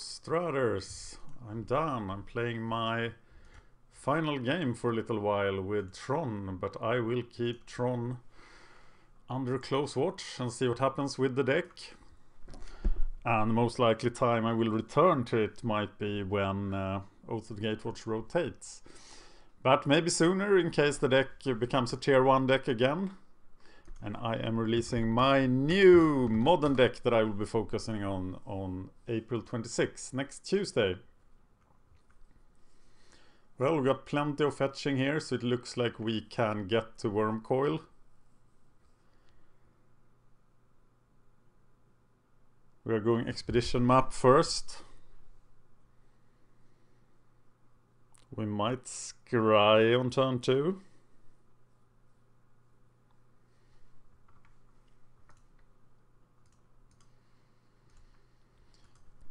Straters. I'm done. I'm playing my final game for a little while with Tron, but I will keep Tron under close watch and see what happens with the deck. And the most likely time I will return to it might be when Oath of the Gatewatch rotates. But maybe sooner, in case the deck becomes a tier 1 deck again. And I am releasing my new modern deck that I will be focusing on April 26th, next Tuesday. Well, we got plenty of fetching here, so it looks like we can get to Wormcoil. We are going expedition map first. We might scry on turn 2.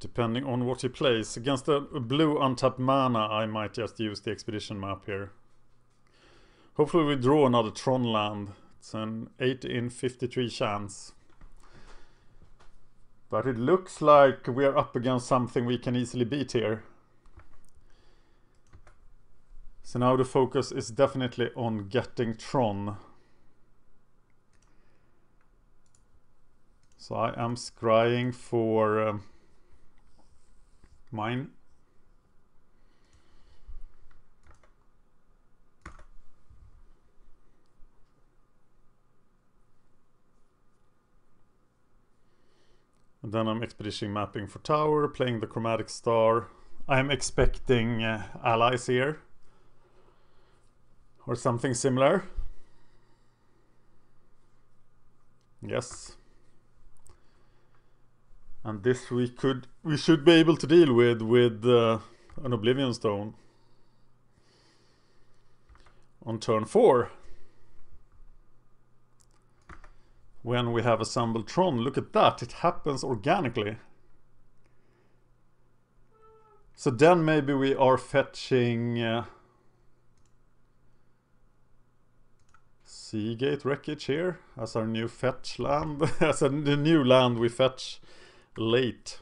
Depending on what he plays. Against a blue untapped mana, I might just use the expedition map here. Hopefully we draw another Tron land. It's an 8 in 53 chance. But it looks like we are up against something we can easily beat here. So now the focus is definitely on getting Tron. So I am scrying for mine. And then I'm expedition mapping for tower, playing the chromatic star. I'm expecting allies here. Or something similar. Yes. And this we should be able to deal with an Oblivion Stone on turn 4. When we have assembled Tron, look at that, it happens organically. So then maybe we are fetching Seagate Wreckage here as our new fetch land, as the new land we fetch late.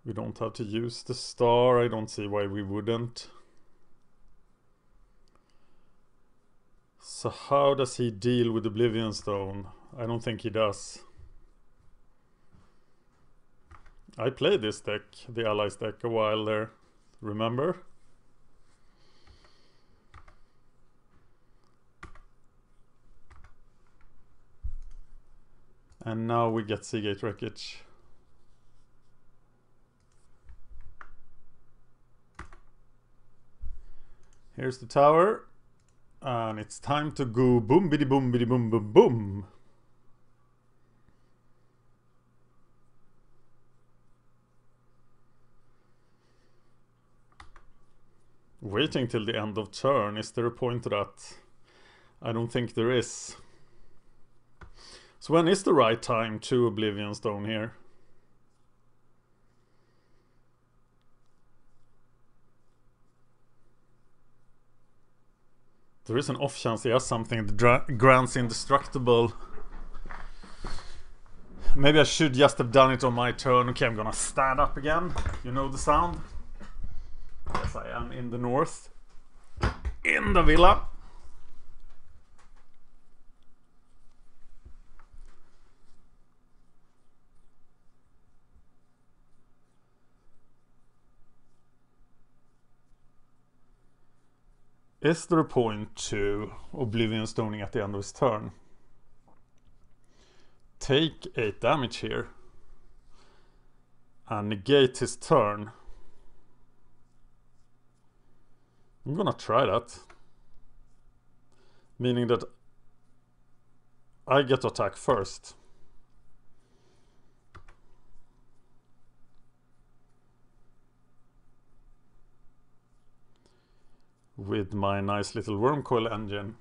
We don't have to use the star. I don't see why we wouldn't. So how does he deal with Oblivion Stone? I don't think he does. I played this deck, the Allies deck, a while there. Remember? And now we get Seagate Wreckage. Here's the tower. And it's time to go boom biddy boom biddy boom boom boom. Waiting till the end of turn. Is there a point to that? I don't think there is. So when is the right time to Oblivion Stone here? There is an off chance he has something that grants indestructible. Maybe I should just have done it on my turn. Okay, I'm gonna stand up again. You know the sound? Yes, I am in the north. In the villa. Is there a point to Oblivion Stoning at the end of his turn? Take 8 damage here. And negate his turn. I'm gonna try that. Meaning that I get to attack first. With my nice little Wormcoil engine.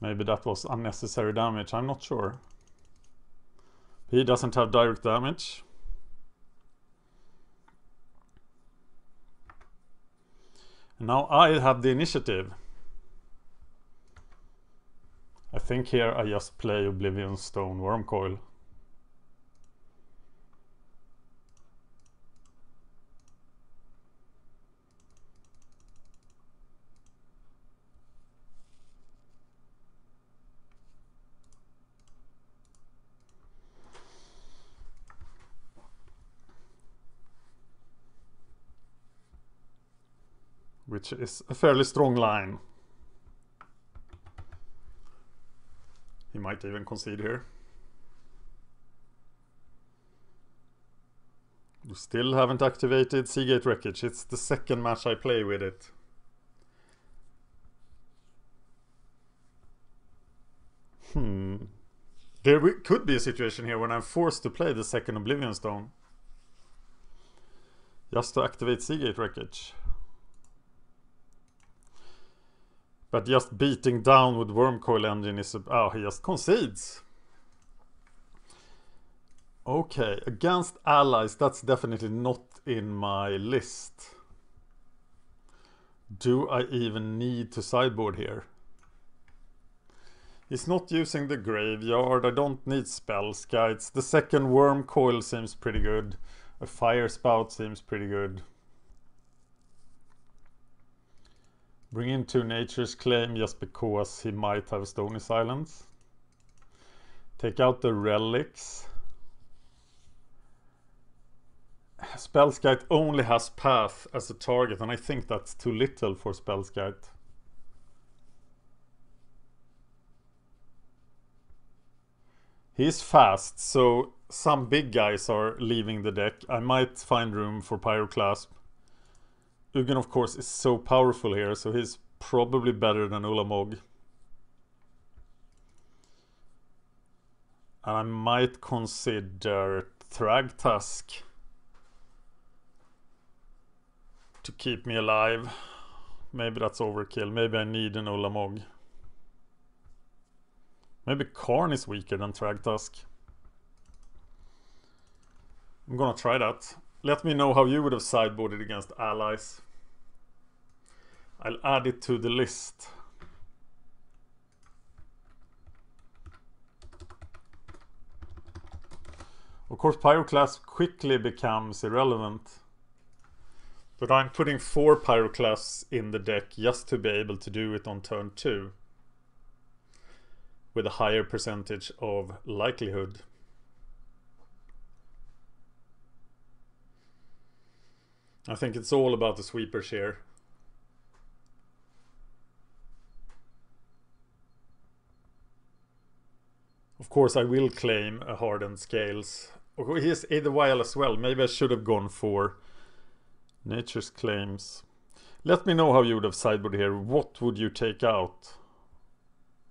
Maybe that was unnecessary damage, I'm not sure. He doesn't have direct damage. And now I have the initiative. I think here I just play Oblivion Stone Wormcoil. Which is a fairly strong line. He might even concede here. We still haven't activated Seagate Wreckage. It's the second match I play with it. There could be a situation here when I'm forced to play the second Oblivion Stone. Just to activate Seagate Wreckage. But just beating down with Wormcoil Engine is... Oh, he just concedes. Okay, against allies, that's definitely not in my list. Do I even need to sideboard here? He's not using the graveyard. I don't need spells guides. The second Wormcoil seems pretty good. A Fire Spout seems pretty good. Bring in 2 Nature's Claim just because he might have Stony Silence. Take out the relics. Spellskite only has Path as a target, and I think that's too little for Spellskite. He's fast, so some big guys are leaving the deck. I might find room for Pyroclasp. Ugin, of course, is so powerful here, so he's probably better than Ulamog. And I might consider Thragtusk to keep me alive. Maybe that's overkill. Maybe I need an Ulamog. Maybe Karn is weaker than Thragtusk. I'm gonna try that. Let me know how you would have sideboarded against allies. I'll add it to the list. Of course, Pyroclasp quickly becomes irrelevant. But I'm putting 4 Pyroclasts in the deck just to be able to do it on turn 2. With a higher percentage of likelihood. I think it's all about the sweeper share. Of course I will claim a Hardened Scales. Oh, he has Aether Vial as well. Maybe I should have gone for Nature's Claims. Let me know how you would have sideboarded here. What would you take out?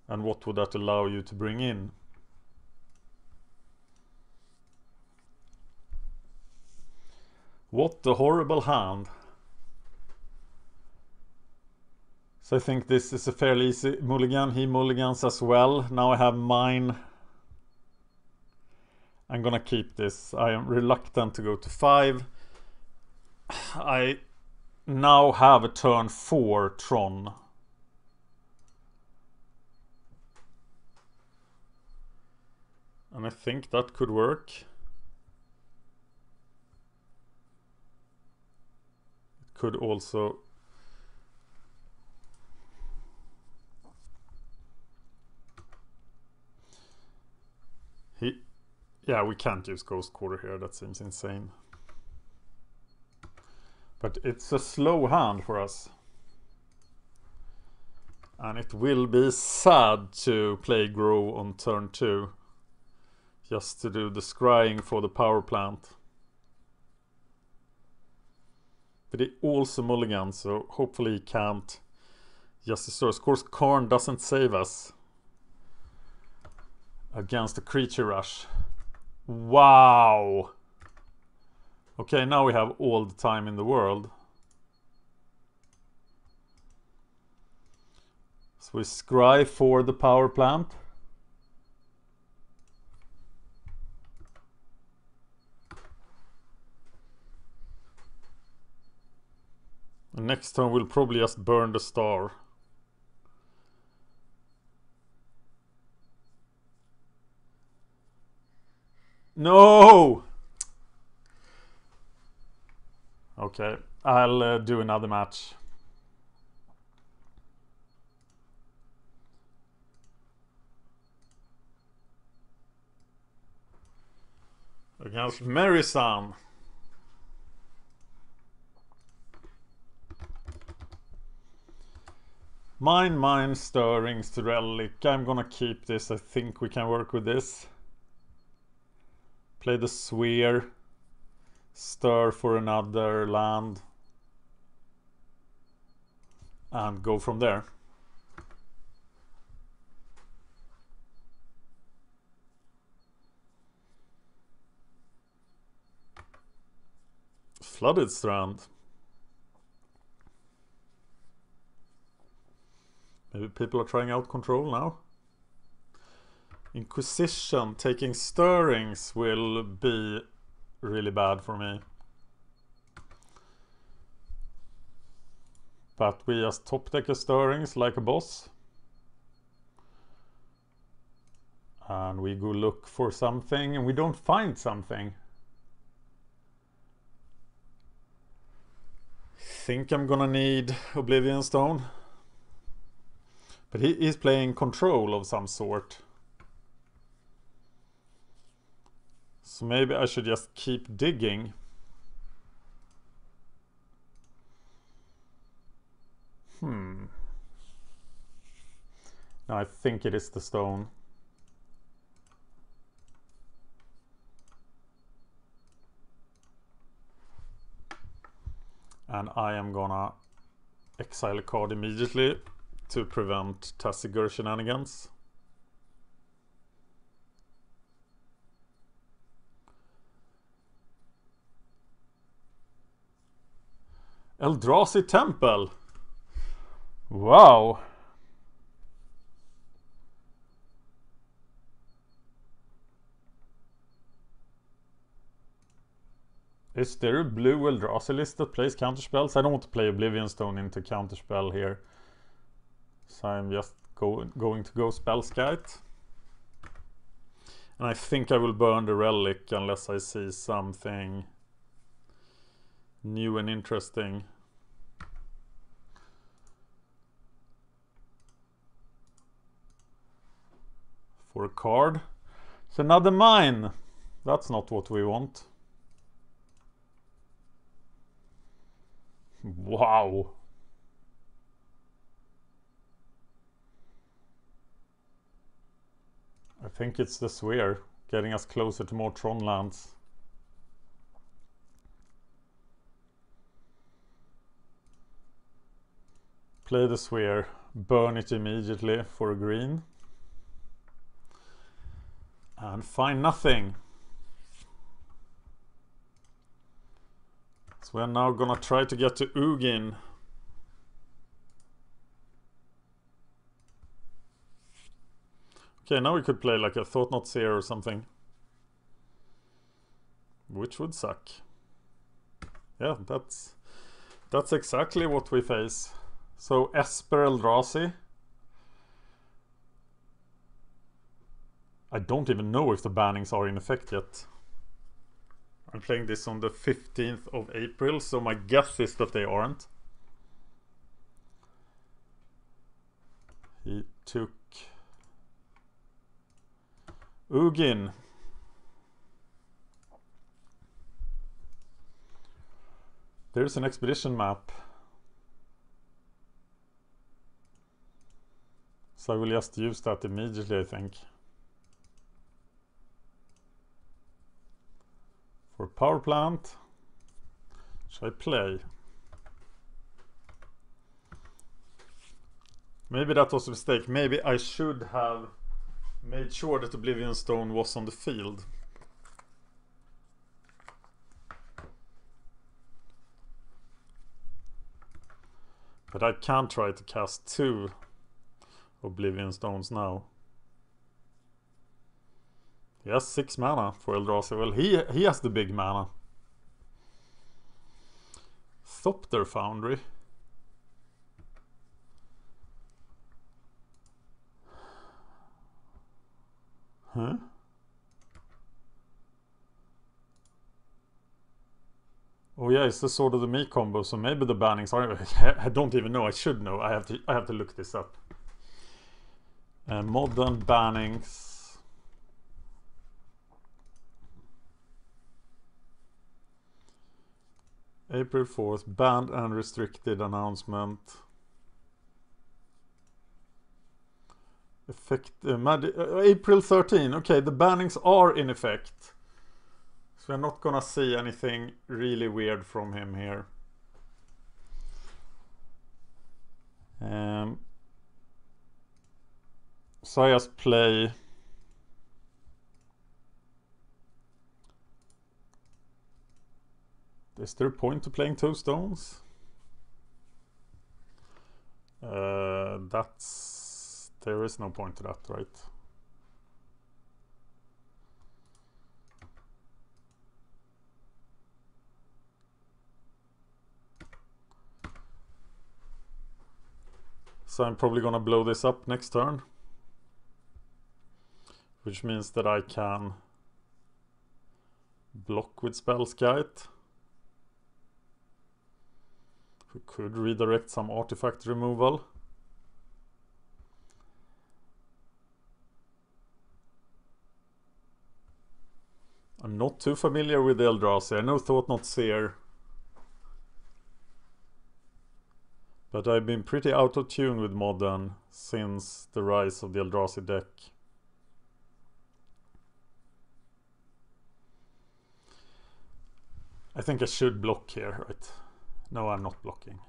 And what would that allow you to bring in? What a horrible hand. So I think this is a fairly easy mulligan. He mulligans as well. Now I have mine. I'm gonna keep this. I am reluctant to go to 5. I now have a turn 4 Tron. And I think that could work. It could also... Yeah, we can't use Ghost Quarter here. That seems insane. But it's a slow hand for us. And it will be sad to play Grow on turn 2. Just to do the scrying for the power plant. But he also mulligans, so hopefully he can't just destroy. Of course, Karn doesn't save us against a creature rush. Wow! Okay, now we have all the time in the world. So we scry for the power plant. next turn we'll probably just burn the star. No! Okay, I'll do another match. Against Mary-san. Mine, Stirrings to Relic. I'm gonna keep this. I think we can work with this. Play the Sphere. Stir for another land. And go from there. Flooded Strand. Maybe people are trying out control now. Inquisition taking Stirrings will be really bad for me. But we just top deck a Stirrings like a boss. And we go look for something and we don't find something. Think I'm gonna need Oblivion Stone. But he is playing control of some sort. So maybe I should just keep digging. No, I think it is the stone. And I am gonna exile a card immediately to prevent Tezzeret shenanigans. Eldrazi Temple. Wow. Is there a blue Eldrazi list that plays counterspells? I don't want to play Oblivion Stone into counterspell here. So I'm just going to go Spellskite. And I think I will burn the Relic unless I see something new and interesting. For a card. It's another mine. That's not what we want. Wow. I think it's the Sphere getting us closer to more Tron lands. Play the Sphere, burn it immediately for a green. And find nothing. So we're now gonna try to get to Ugin. Okay, now we could play like a Thought Not Seer or something. Which would suck. Yeah, that's exactly what we face. So Esper Eldrazi. I don't even know if the bannings are in effect yet. I'm playing this on the 15th of April, so my guess is that they aren't. He took Ugin. There's an expedition map. So I will just use that immediately, I think. For power plant. Should I play? Maybe that was a mistake. Maybe I should have made sure that Oblivion Stone was on the field. But I can try to cast 2 Oblivion Stones now. He has 6 mana for Eldrazi. Well, he has the big mana. Thopter Foundry. Huh? Oh yeah, it's the Sword of the Me combo, so maybe the bannings are... I don't even know, I should know. I have to look this up. Modern bannings. April 4th, banned and restricted announcement. Effect April 13. Okay, the bannings are in effect. So we're not gonna see anything really weird from him here. So I just play... Is there a point to playing 2 stones? There is no point to that, right? So I'm probably gonna blow this up next turn, which means that I can block with Spellskite. We could redirect some artifact removal. I'm not too familiar with Eldrazi. I know Thought Not Seer, but I've been pretty out of tune with Modern since the rise of the Eldrazi deck. I think I should block here, right? No, I'm not blocking.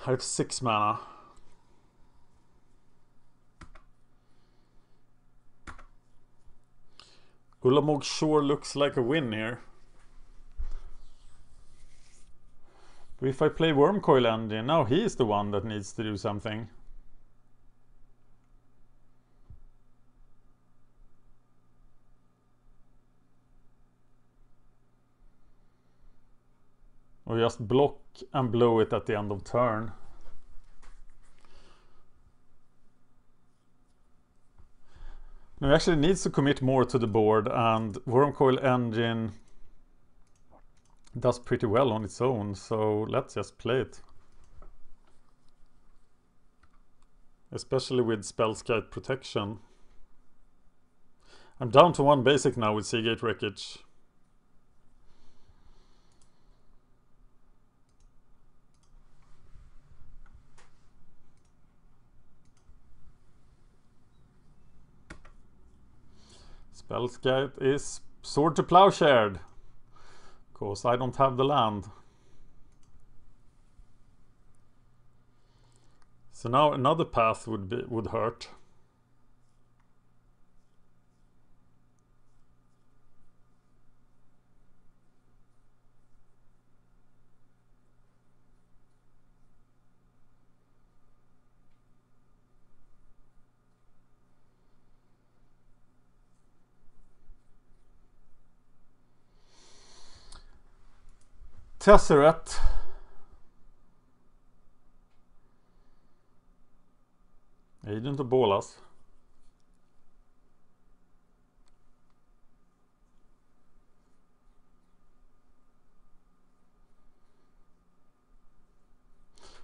I have 6 mana. Ulamog sure looks like a win here. But if I play Wormcoil Engine, now he is the one that needs to do something. Or just block and blow it at the end of turn. Now he actually needs to commit more to the board, and Wormcoil Engine does pretty well on its own, so let's just play it. Especially with Spellskite protection. I'm down to 1 basic now with Seagate Wreckage. Spellskite is Sword to Plowshare, because I don't have the land. So now another path would hurt. Tezzeret. Agent of Bolas.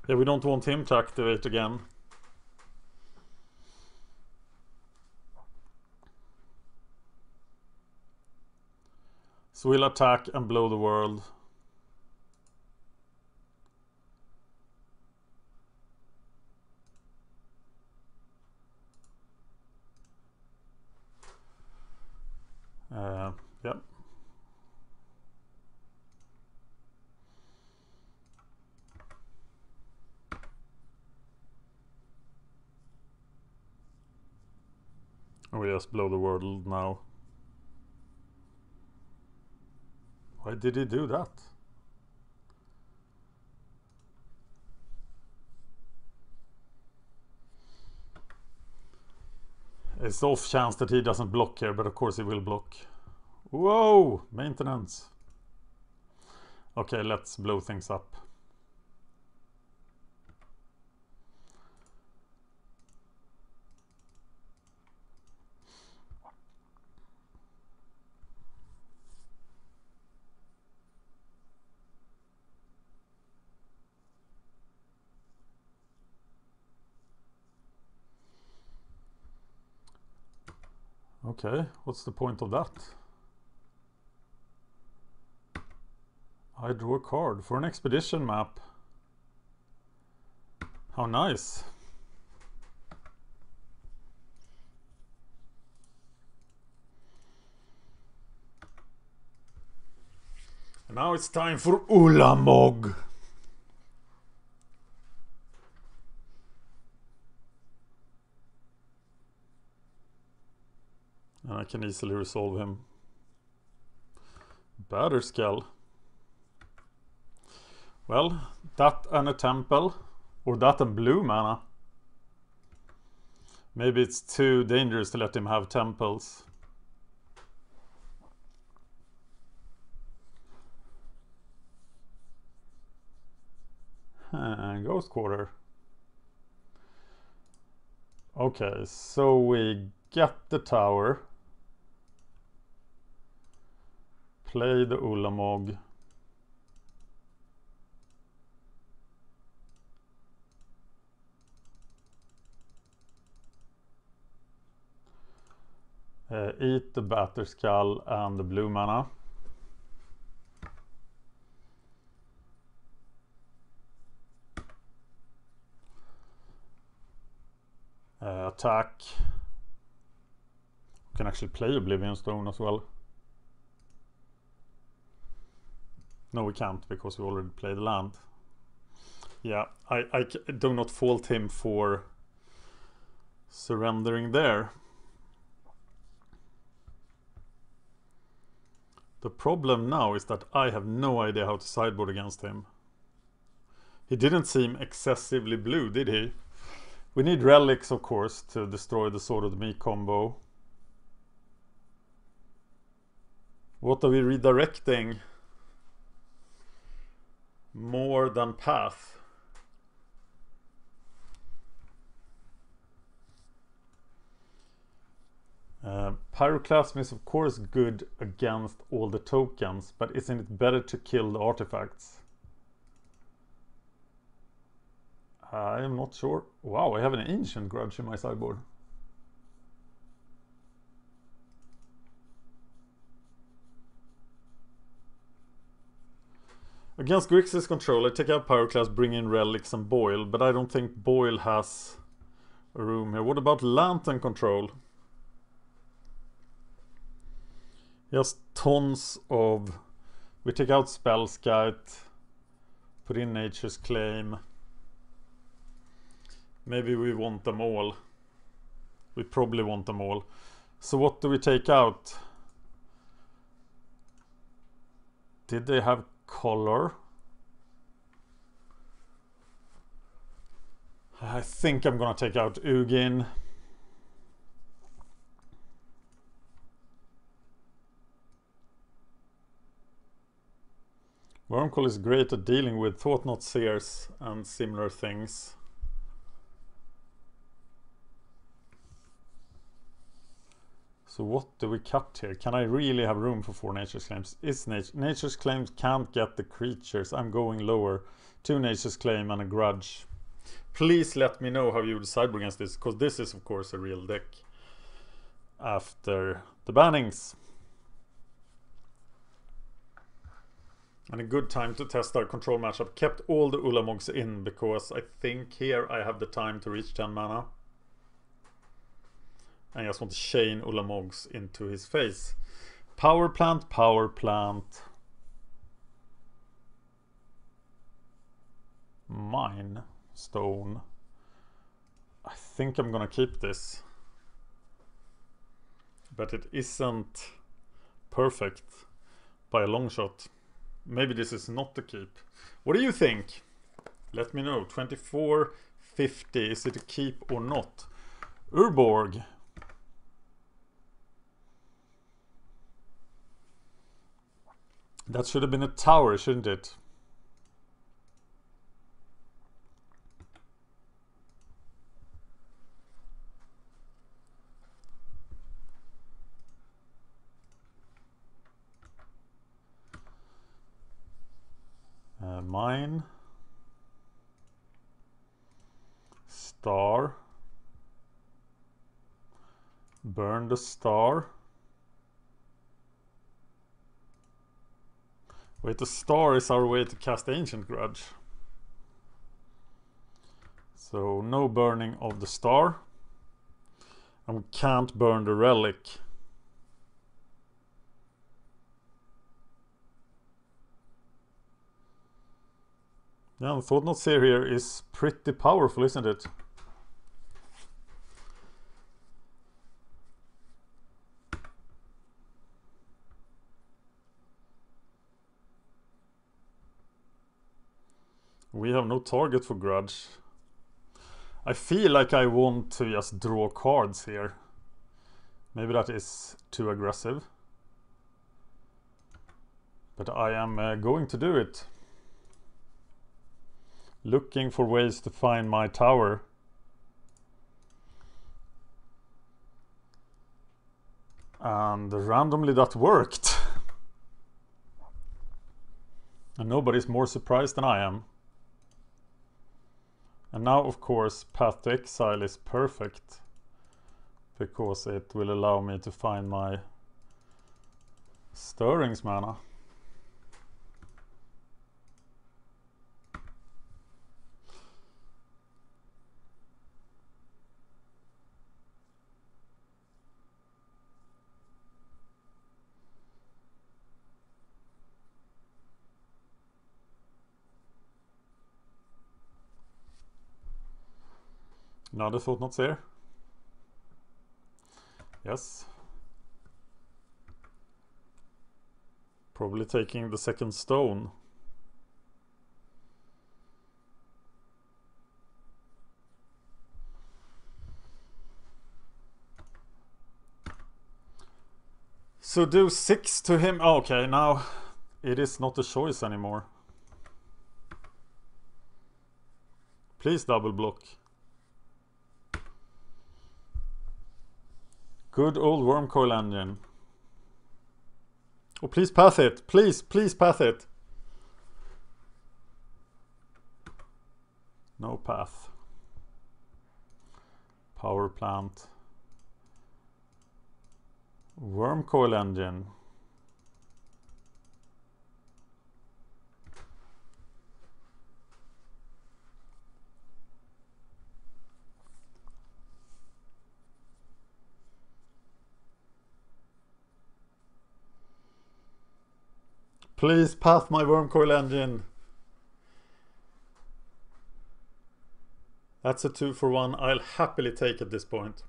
Yeah, we don't want him to activate again. So we'll attack and blow the world. Yep. We just blow the world now. Why did he do that? It's off chance that he doesn't block here, but of course he will block. Whoa! Maintenance. Okay, let's blow things up. Okay, what's the point of that? I drew a card for an expedition map. How nice. And now it's time for Ulamog. And I can easily resolve him. Batterskull. Well, that and a temple. Or that and blue mana. Maybe it's too dangerous to let him have temples. Ghost Quarter. Okay, so we get the tower. Play the Ulamog. Eat the Batterskull and the blue mana. Attack. We can actually play Oblivion Stone as well. No, we can't because we already played the land. Yeah, I do not fault him for surrendering there. The problem now is that I have no idea how to sideboard against him. He didn't seem excessively blue, did he? We need relics, of course, to destroy the Sword of the Me combo. What are we redirecting? More than path. Pyroclasm is of course good against all the tokens, but isn't it better to kill the artifacts? I am not sure. Wow, I have an ancient grudge in my sideboard. Against Grixis control, I take out Pyroclast, bring in relics and Boil, but I don't think Boil has a room here. What about Lantern control? Just tons of... We take out Spellskite, put in Nature's Claim. Maybe we want them all. We probably want them all. So what do we take out? Did they have color? I think I'm gonna take out Ugin. Wormcoil is great at dealing with Thought-Knot Seers and similar things. So what do we cut here? Can I really have room for 4 Nature's Claims? Nature's Claims can't get the creatures. I'm going lower. 2 Nature's Claim and a Grudge. Please let me know how you would sideboard against this, because this is of course a real deck after the bannings. And a good time to test our control matchup. Kept all the Ulamogs in because I think here I have the time to reach 10 mana. I just want to chain Ulamogs into his face. Power plant, power plant. Mine stone. I think I'm gonna keep this. But it isn't perfect by a long shot. Maybe this is not to keep. What do you think? Let me know. 24.50. Is it a keep or not? Urborg. That should have been a tower, shouldn't it? Mine. Star. Burn the star. Wait, the star is our way to cast Ancient Grudge. So no burning of the star. And we can't burn the relic. Yeah, the Thought Knot Seer here is pretty powerful, isn't it? We have no target for Grudge. I feel like I want to just draw cards here. Maybe that is too aggressive. But I am going to do it. Looking for ways to find my tower. And randomly that worked. And nobody's more surprised than I am. And now, of course, Path to Exile is perfect, because it will allow me to find my Stirrings mana. Another Thought Knot Seer. Yes. Probably taking the second stone. So do 6 to him. Oh, okay, now it is not a choice anymore. Please double block. Good old Wormcoil Engine. Oh, please path it. Please path it. No path. Power plant. Wormcoil Engine. Please path my Wormcoil Engine. That's a 2-for-1. I'll happily take at this point.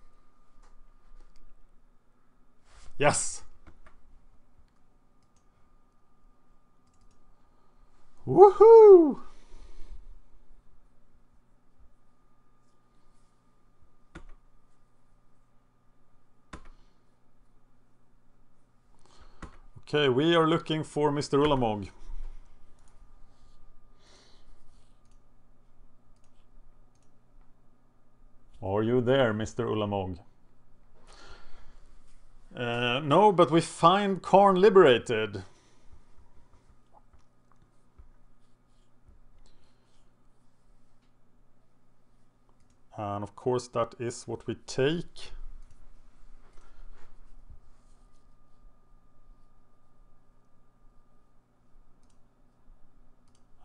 Yes! Woohoo! Okay, we are looking for Mr. Ulamog. Are you there, Mr. Ulamog? No, but we find Karn Liberated. And of course that is what we take.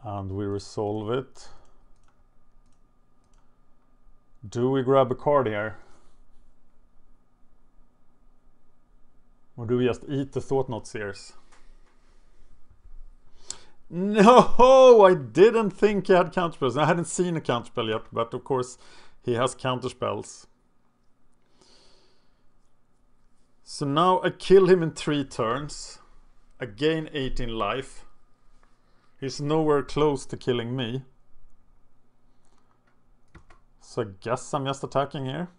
And we resolve it. Do we grab a card here? Or do we just eat the Thought Knot Seers? No, I didn't think he had counterspells. I hadn't seen a counterspell yet, but of course he has counterspells. So now I kill him in 3 turns. I gain 18 life. He's nowhere close to killing me. So I guess I'm just attacking here.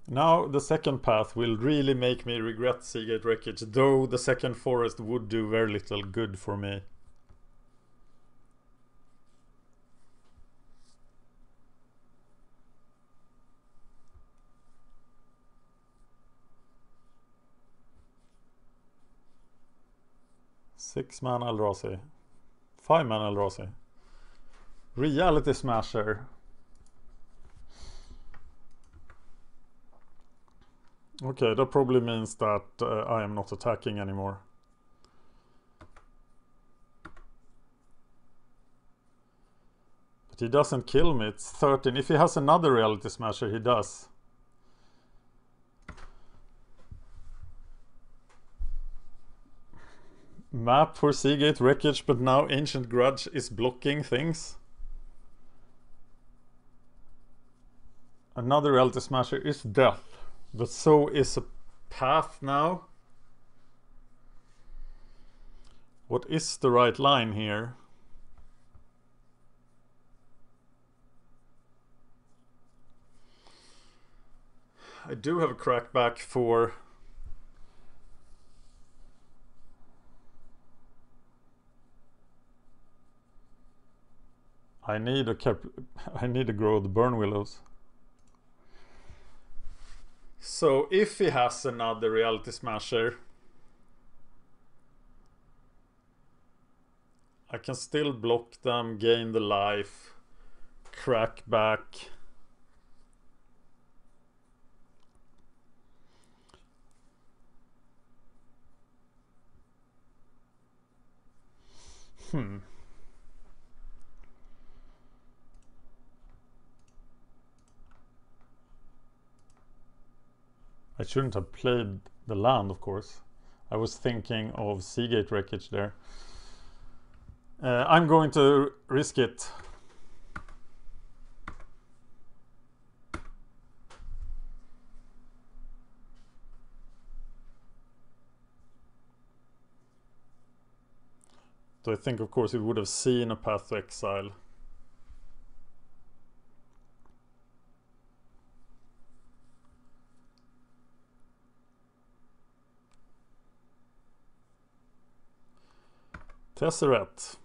Now the second path will really make me regret Seagate Wreckage, though the second forest would do very little good for me. 6-man Eldrazi. 5-man Eldrazi. Reality Smasher. Okay, that probably means that I am not attacking anymore. But he doesn't kill me. It's 13. If he has another Reality Smasher, he does. Map for Seagate Wreckage, but now Ancient Grudge is blocking things. Another Reality Smasher is death. But so is a path now. What is the right line here? I do have a crackback for... I need to grow the Burn Willows. So if he has another Reality Smasher, I can still block them, gain the life, crack back. I shouldn't have played the land, of course. I was thinking of Seagate Wreckage there. I'm going to risk it. So I think, of course, we would have seen a Path to Exile. Tezzeret.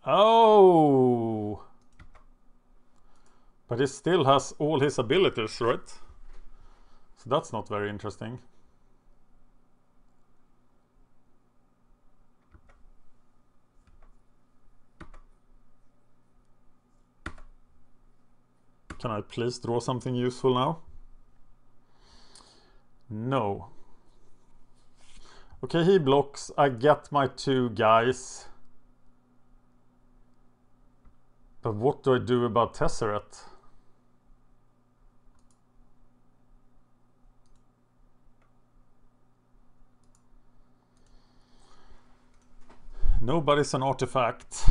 Oh! But he still has all his abilities, right? So that's not very interesting. Can I please draw something useful now? No. Okay, he blocks. I get my 2 guys. But what do I do about Tezzeret? Nobody's an artifact.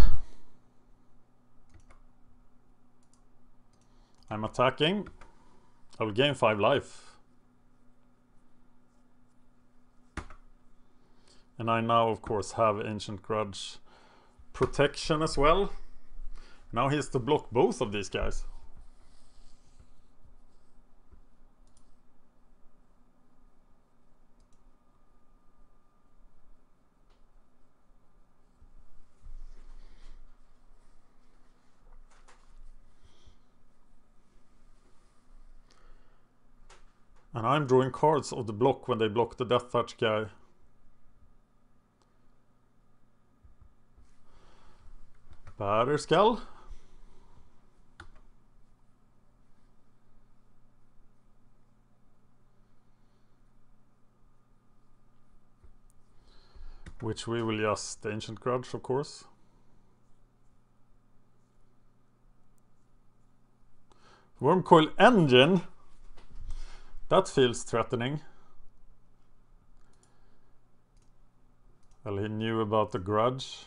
I'm attacking. I will gain 5 life. And I now, of course, have Ancient Grudge protection as well. Now he has to block both of these guys. And I'm drawing cards of the block when they block the Death Touch guy. Batterskull. Which we will just Ancient Grudge, of course. Wormcoil Engine. That feels threatening. Well, he knew about the grudge.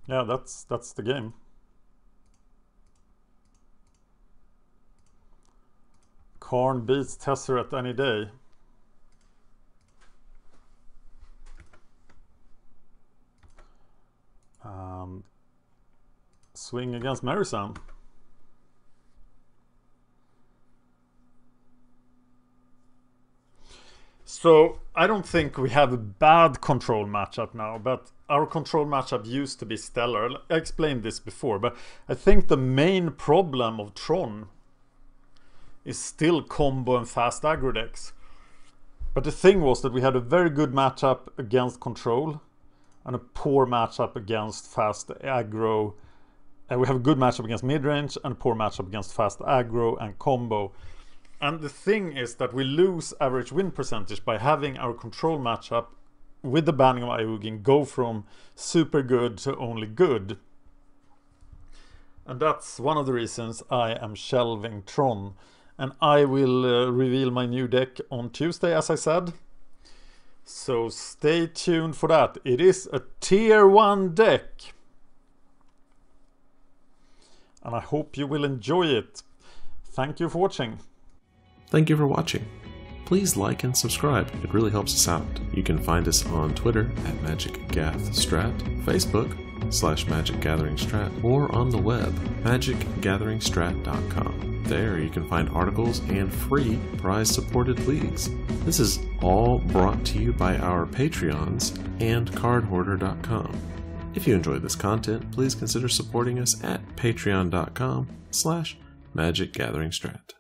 Yeah, that's the game. Karn beats Tezzeret any day. swing against Marison. So I don't think we have a bad control matchup now, but our control matchup used to be stellar. I explained this before, but I think the main problem of Tron is still combo and fast aggro decks. But the thing was that we had a very good matchup against control and a poor matchup against fast aggro. And we have a good matchup against midrange and a poor matchup against fast aggro and combo. And the thing is that we lose average win percentage by having our control matchup with the banning of Ayugin go from super good to only good. And that's one of the reasons I am shelving Tron. And I will reveal my new deck on Tuesday, as I said. So stay tuned for that. It is a tier 1 deck. And I hope you will enjoy it. Thank you for watching. Thank you for watching. Please like and subscribe, it really helps us out. You can find us on Twitter at MagicGatheringStrat, Facebook /MagicGatheringStrat, or on the web, MagicGatheringStrat.com. There you can find articles and free prize-supported leagues. This is all brought to you by our Patreons and CardHoarder.com. If you enjoyed this content, please consider supporting us at Patreon.com /MagicGatheringStrat.